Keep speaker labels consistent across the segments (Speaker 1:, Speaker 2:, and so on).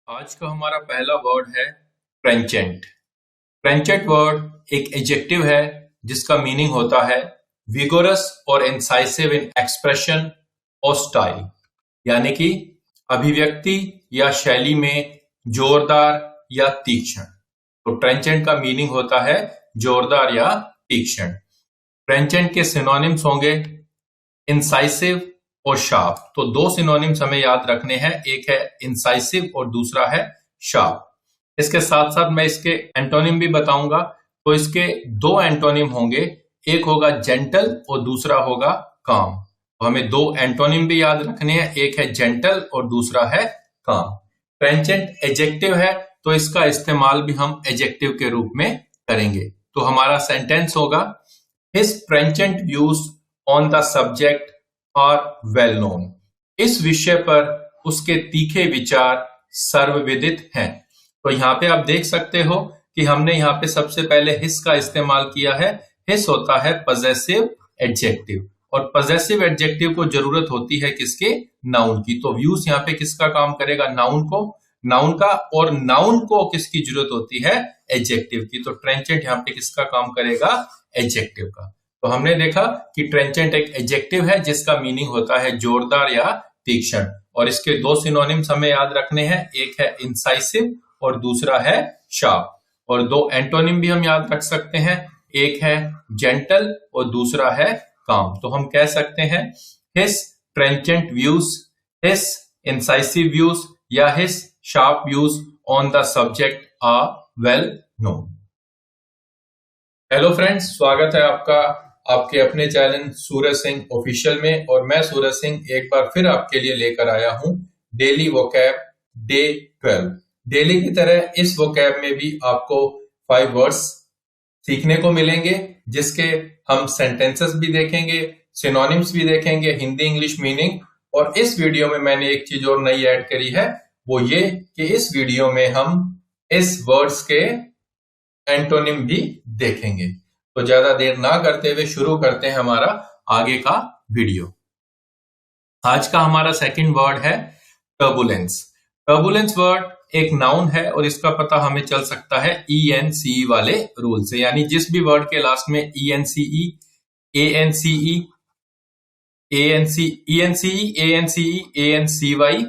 Speaker 1: आज का हमारा पहला वर्ड है प्रेंचेंट। प्रेंचेंट वर्ड एक एडजेक्टिव है जिसका मीनिंग होता है विगोरस और इंसाइसिव इन एक्सप्रेशन और स्टाइल, यानी कि अभिव्यक्ति या शैली में जोरदार या तीक्ष्ण। तो प्रेंचेंट का मीनिंग होता है जोरदार या तीक्ष्ण। प्रेंचेंट के सिनोनिम्स होंगे इंसाइसिव और शार्प। तो दो सिनोनिम्स हमें याद रखने हैं, एक है इंसाइसिव और दूसरा है शार्प। इसके साथ साथ मैं इसके एंटोनिम भी बताऊंगा। तो इसके दो एंटोनिम होंगे, एक होगा जेंटल और दूसरा होगा काम। तो हमें दो एंटोनिम भी याद रखने हैं, एक है जेंटल और दूसरा है काम। प्रेंचेंट एडजेक्टिव है तो इसका इस्तेमाल भी हम एडजेक्टिव के रूप में करेंगे। तो हमारा सेंटेंस होगा his trenchant views on the subject are well known. इस विषय पर उसके तीखे विचार सर्वविदित हैं। तो यहाँ पे आप देख सकते हो कि हमने यहाँ पे सबसे पहले हिस का इस्तेमाल किया है। हिस होता है पजेसिव एडजेक्टिव और पजेसिव एडजेक्टिव को जरूरत होती है किसके? नाउन की। तो व्यूज यहाँ पे किसका काम करेगा? नाउन को, नाउन का। और नाउन को किसकी जरूरत होती है? एडजेक्टिव की। तो ट्रेंचेंट यहाँ पे किसका काम करेगा? एडजेक्टिव का। तो हमने देखा कि ट्रेंचेंट एक एडजेक्टिव है जिसका मीनिंग होता है जोरदार या तीक्ष्ण। और इसके दो सिनोनिम्स हमें याद रखने हैं, एक है इंसाइसिव और दूसरा है शार्प। और दो एंटोनिम भी हम याद रख सकते हैं, एक है जेंटल और दूसरा है काम। तो हम कह सकते हैं his trenchant views, his incisive views या his sharp views on the subject are well known. Hello friends, स्वागत है आपका आपके अपने चैनल सूरज सिंह ऑफिशियल में। और मैं सूरज सिंह एक बार फिर आपके लिए लेकर आया हूं डेली वोकैब डे 12। डेली की तरह इस वोकैब में भी आपको 5 वर्ड्स सीखने को मिलेंगे, जिसके हम सेंटेंसेस भी देखेंगे, सिनोनिम्स भी देखेंगे, हिंदी इंग्लिश मीनिंग। और इस वीडियो में मैंने एक चीज और नई ऐड करी है, वो ये कि इस वीडियो में हम इस वर्ड्स के एंटोनिम भी देखेंगे। तो ज्यादा देर ना करते हुए शुरू करते हैं हमारा आगे का वीडियो। आज का हमारा सेकंड वर्ड है टर्बुलेंस। टर्बुलेंस वर्ड एक नाउन है और इसका पता हमें चल सकता है ENCE वाले रूल से, यानी जिस भी वर्ड के लास्ट में ENCE, ANCE, ANCY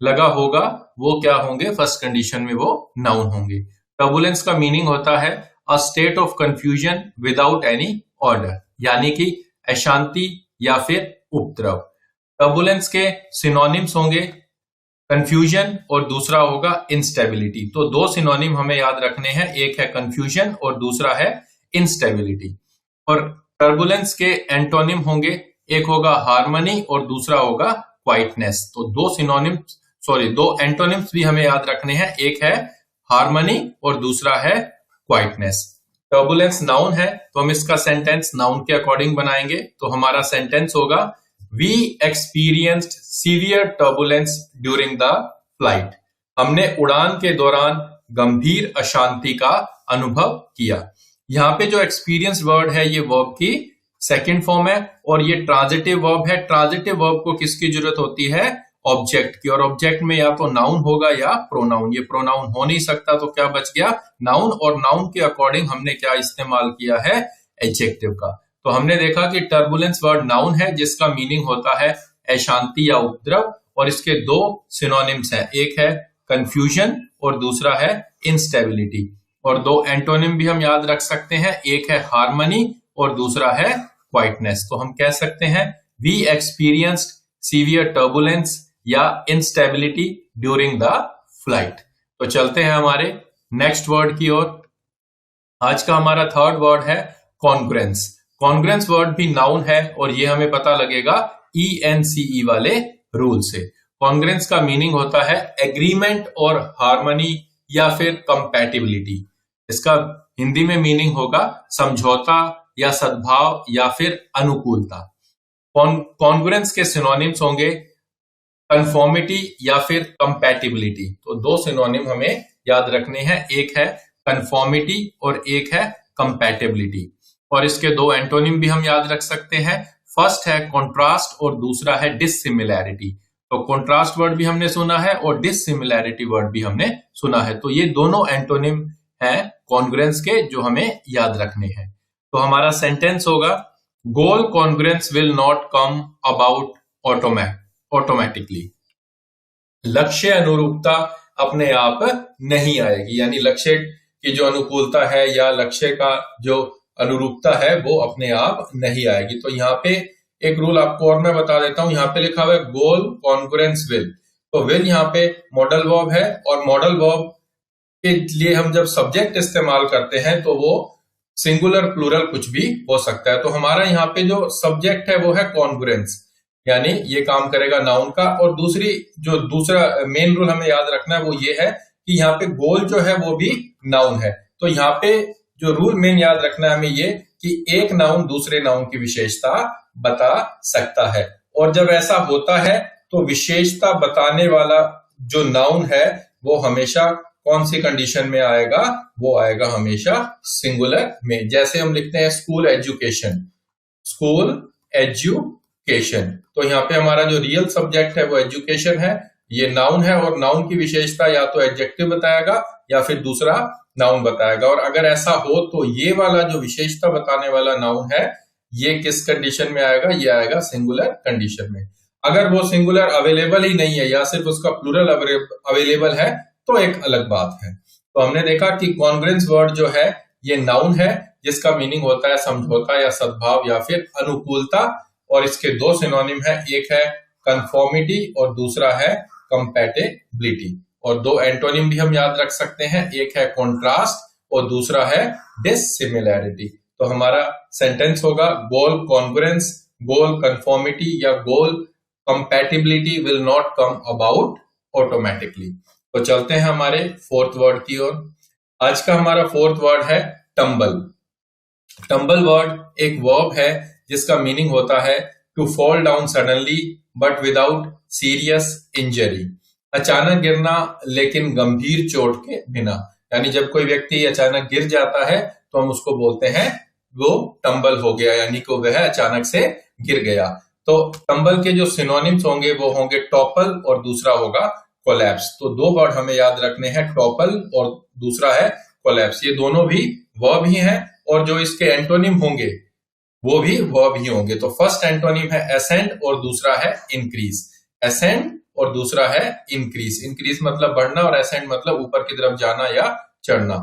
Speaker 1: लगा होगा, वो क्या होंगे? फर्स्ट कंडीशन में वो नाउन होंगे। टर्बुलेंस का मीनिंग होता है a state of confusion without any order, यानी कि अशांति या फिर उपद्रव। टर्बुलेंस के सिनोनिम्स होंगे कंफ्यूजन और दूसरा होगा इंस्टेबिलिटी। तो दो सिनोनिम हमें याद रखने हैं, एक है कंफ्यूजन और दूसरा है इंस्टेबिलिटी। और टर्बुलेंस के एंटोनिम होंगे, एक होगा हार्मनी और दूसरा होगा क्वाइटनेस। तो दो एंटोनिम्स भी हमें याद रखने हैं, एक है हार्मनी और दूसरा है क्वाइटनेस। टर्बुलेंस नाउन है तो हम इसका सेंटेंस नाउन के अकॉर्डिंग बनाएंगे। तो हमारा सेंटेंस होगा we experienced severe turbulence during the flight. हमने उड़ान के दौरान गंभीर अशांति का अनुभव किया। यहाँ पे जो एक्सपीरियंस वर्ड है ये वर्ब की सेकंड फॉर्म है और ये ट्रांजिटिव वर्ब है। ट्रांजिटिव वर्ब को किसकी जरूरत होती है? ऑब्जेक्ट की। और ऑब्जेक्ट में या तो नाउन होगा या प्रोनाउन। ये प्रोनाउन हो नहीं सकता, तो क्या बच गया? नाउन। और नाउन के अकॉर्डिंग हमने क्या इस्तेमाल किया है? एडजेक्टिव का। तो हमने देखा कि टर्बुलेंस वर्ड नाउन है जिसका मीनिंग होता है अशांति या उपद्रव, और इसके दो सिनोनिम्स हैं, एक है कंफ्यूजन और दूसरा है इंस्टेबिलिटी। और दो एंटोनिम भी हम याद रख सकते हैं, एक है हार्मनी और दूसरा है क्वाइटनेस। तो हम कह सकते हैं वी एक्सपीरियंस्ड सीवियर टर्बुलेंस या इंस्टेबिलिटी ड्यूरिंग द फ्लाइट। तो चलते हैं हमारे नेक्स्ट वर्ड की ओर। आज का हमारा थर्ड वर्ड है कॉन्ग्रुएंस। कॉन्ग्रुएंस वर्ड भी नाउन है और ये हमें पता लगेगा ENCE वाले रूल से। कॉन्ग्रुएंस का मीनिंग होता है एग्रीमेंट और हार्मनी या फिर कंपैटिबिलिटी। इसका हिंदी में मीनिंग होगा समझौता या सद्भाव या फिर अनुकूलता। कॉन्ग्रुएंस के सिनोनिम्स होंगे कंफॉर्मिटी या फिर कंपैटिबिलिटी। तो दो सिनोनिम हमें याद रखने हैं, एक है कंफॉर्मिटी और एक है कंपैटिबिलिटी। और इसके दो एंटोनिम भी हम याद रख सकते हैं, फर्स्ट है कॉन्ट्रास्ट और दूसरा है डिसिमिलैरिटी। तो कॉन्ट्रास्ट वर्ड भी हमने सुना है और डिसिमिलैरिटी वर्ड भी हमने सुना है। तो ये दोनों एंटोनिम हैं कॉन्ग्रुएंस के जो हमें याद रखने हैं। तो हमारा सेंटेंस होगा goal congruence will not come about automatically. लक्ष्य अनुरूपता अपने आप नहीं आएगी, यानी लक्ष्य की जो अनुकूलता है या लक्ष्य का जो अनुरूपता है वो अपने आप नहीं आएगी। तो यहाँ पे एक रूल आपको और मैं बता देता हूं, यहाँ पे लिखा हुआ है गोल कॉन्ग्रुएंस विल। तो विल यहाँ पे मॉडल वर्ब है और मॉडल वर्ब के लिए हम जब सब्जेक्ट इस्तेमाल करते हैं तो वो सिंगुलर प्लूरल कुछ भी हो सकता है। तो हमारा यहाँ पे जो सब्जेक्ट है वो है कॉन्ग्रुएंस, यानी ये काम करेगा नाउन का। और दूसरा मेन रूल हमें याद रखना है वो ये है कि यहाँ पे गोल जो है वो भी नाउन है। तो यहाँ पे जो रूल मेन याद रखना है हमें ये कि एक नाउन दूसरे नाउन की विशेषता बता सकता है, और जब ऐसा होता है तो विशेषता बताने वाला जो नाउन है वो हमेशा कौन सी कंडीशन में आएगा, वो आएगा हमेशा सिंगुलर में। जैसे हम लिखते हैं स्कूल एजुकेशन, स्कूल एजुकेशन, तो यहाँ पे हमारा जो रियल सब्जेक्ट है वो एजुकेशन है, ये नाउन है और नाउन की विशेषता या तो एडजेक्टिव बताएगा या फिर दूसरा नाउन बताएगा। और अगर ऐसा हो तो ये वाला जो विशेषता बताने वाला नाउन है ये किस कंडीशन में आएगा, ये आएगा सिंगुलर कंडीशन में। अगर वो सिंगुलर अवेलेबल ही नहीं है या सिर्फ उसका प्लूरल अवेलेबल है तो एक अलग बात है। तो हमने देखा कि कॉन्ग्रुएंस वर्ड जो है ये नाउन है जिसका मीनिंग होता है समझौता या सद्भाव या फिर अनुकूलता, और इसके दो सिनोनिम है, एक है कंफॉर्मिटी और दूसरा है कंपैटिबिलिटी। और दो एंटोनिम भी हम याद रख सकते हैं, एक है कॉन्ट्रास्ट और दूसरा है डिसिमिलैरिटी। तो हमारा सेंटेंस होगा गोल कॉन्ग्रुएंस, गोल कंफॉर्मिटी या goal compatibility will not come about automatically. तो चलते हैं हमारे फोर्थ वर्ड की ओर। आज का हमारा फोर्थ वर्ड है टंबल। टंबल वर्ड एक वर्ब है जिसका मीनिंग होता है to fall down suddenly but without serious injury, अचानक गिरना लेकिन गंभीर चोट के बिना। यानी जब कोई व्यक्ति अचानक गिर जाता है तो हम उसको बोलते हैं वो टंबल हो गया, यानी कि वह अचानक से गिर गया। तो टंबल के जो सिनोनिम्स होंगे वो होंगे टॉपल और दूसरा होगा कोलैप्स। तो दो वर्ड हमें याद रखने हैं, टॉपल और दूसरा है कोलैप्स। ये दोनों भी वर्ब ही हैं और जो इसके एंटोनिम होंगे वो भी वर्ब ही होंगे। तो फर्स्ट एंटोनिम है असेंड और दूसरा है इंक्रीज। असेंड और दूसरा है इंक्रीज। इंक्रीज मतलब बढ़ना और असेंड मतलब ऊपर की तरफ जाना या चढ़ना।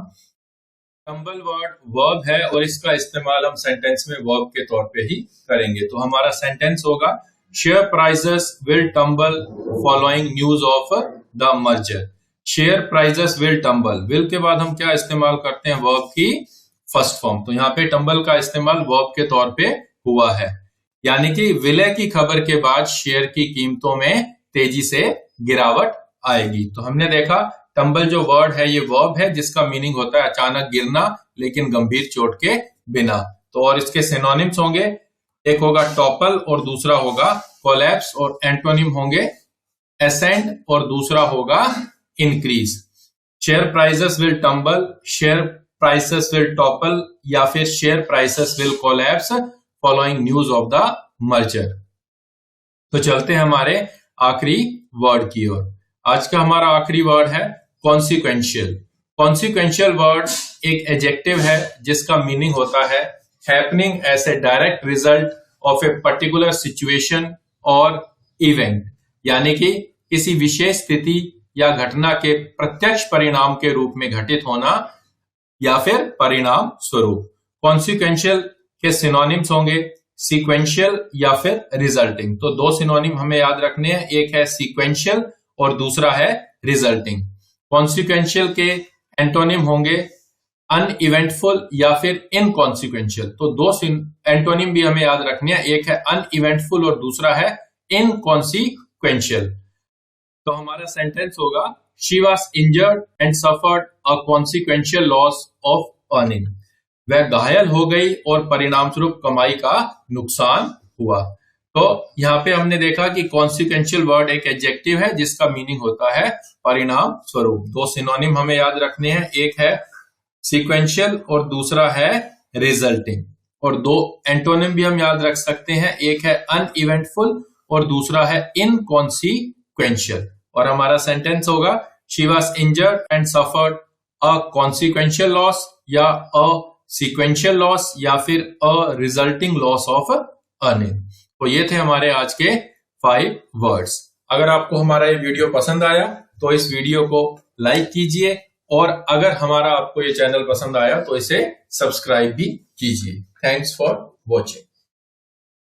Speaker 1: टंबल वर्ड वर्ब है और इसका इस्तेमाल हम सेंटेंस में वर्ब के तौर पे ही करेंगे। तो हमारा सेंटेंस होगा share prices will tumble following news of the merger. Share prices will tumble, will के बाद हम क्या इस्तेमाल करते हैं, वर्ब की फर्स्ट फॉर्म। तो यहाँ पे टंबल का इस्तेमाल वर्ब के तौर पे हुआ है, यानी कि विलय की खबर के बाद शेयर की कीमतों में तेजी से गिरावट आएगी। तो हमने देखा टंबल जो वर्ड है ये वर्ब है जिसका मीनिंग होता है अचानक गिरना लेकिन गंभीर चोट के बिना। तो और इसके सिनोनिम्स होंगे, एक होगा टॉपल और दूसरा होगा कोलैप्स, और एंटोनिम होंगे असेंड और दूसरा होगा increase. Share prices will tumble, share prices will topple या फिर share prices will collapse following news of the merger. तो चलते हैं हमारे आखिरी वर्ड की ओर। आज का हमारा आखिरी वर्ड है कॉन्सिक्वेंशियल। कॉन्सिक्वेंशियल वर्ड एक एडजेक्टिव है जिसका मीनिंग होता है happening as a direct result of a particular situation और इवेंट, यानी कि किसी विशेष स्थिति या घटना के प्रत्यक्ष परिणाम के रूप में घटित होना या फिर परिणाम स्वरूप। कॉन्सिक्वेंशियल के सिनोनिम्स होंगे सीक्वेंशियल या फिर रिजल्टिंग। तो दो सिनोनिम हमें याद रखने हैं, एक है सीक्वेंशियल और दूसरा है रिजल्टिंग। कॉन्सिक्वेंशियल के एंटोनिम होंगे अनइवेंटफुल या फिर इनकॉन्सिक्वेंशियल। तो दो एंटोनिम भी हमें याद रखने हैं, एक है अनइवेंटफुल और दूसरा है इनकॉन्सिक्वेंशियल। तो हमारा सेंटेंस होगा she was injured and suffered a consequential loss of earning. वह घायल हो गई और परिणाम स्वरूप कमाई का नुकसान हुआ। तो यहाँ पे हमने देखा कि कॉन्सिक्वेंशियल वर्ड एक एडजेक्टिव है जिसका मीनिंग होता है परिणाम स्वरूप। दो सिनोनिम हमें याद रखने हैं, एक है सीक्वेंशियल और दूसरा है रिजल्टिंग। और दो एंटोनिम भी हम याद रख सकते हैं, एक है अनइवेंटफुल और दूसरा है इनकॉन्सिक्वेंशियल। कॉन्सिक्वेंशियल। और हमारा सेंटेंस होगा she was injured and suffered a consequential loss, या अ सीक्वेंशियल लॉस, या फिर अ रिजल्टिंग लॉस ऑफ अर्निंग। तो ये थे हमारे आज के 5 वर्ड्स। अगर आपको हमारा ये वीडियो पसंद आया तो इस वीडियो को लाइक कीजिए, और अगर हमारा आपको ये चैनल पसंद आया तो इसे सब्सक्राइब भी कीजिए। Thanks for watching.